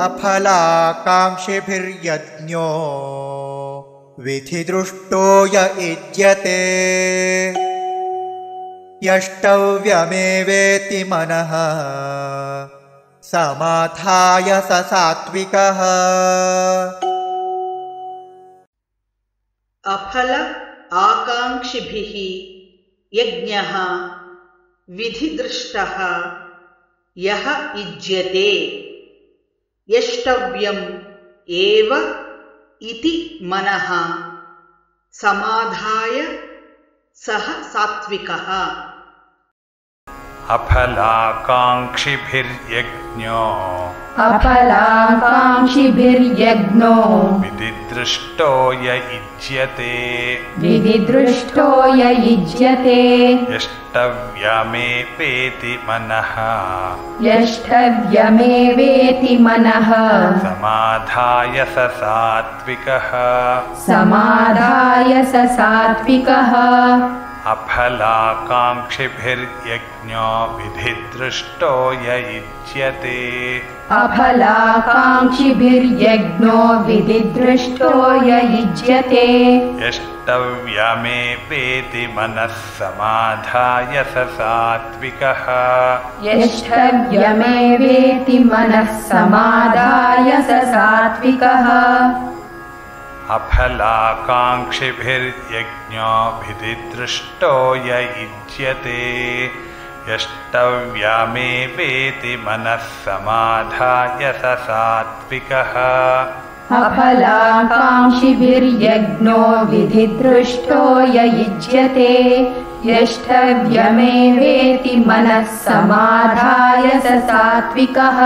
अफलाकाङ्क्षिभिर्यज्ञो विधिदृष्टो य युज्यते यष्टव्यमेवेति मनः समाधाय स सात्विकः। अफल आकांक्षिभिः यज्ञः विधिदृष्टः यः युज्यते यष्टव्यम् एव इति मनः समाधाय सः सात्विकः। अफलाकाङ्क्षिभिर्यज्ञो विधिदृष्टो य युज्यते यष्टव्यमेवेति मनः समाधाय स सात्विकः। अफलाकाङ्क्षिभिर्यज्ञो विधिदृष्टो य युज्यते यष्टव्यमेवेति मनः समाधाय स सात्विकः। अफलाकाङ्क्षिभिर्यज्ञो विधिदृष्टो य युज्यते यष्टव्यमेवेति मनः समाधाय स सात्विकः। अफलाकाङ्क्षिभिर्यज्ञो विधिदृष्टो य युज्यते यष्टव्यमेवेति मनः समाधाय स सात्विकः।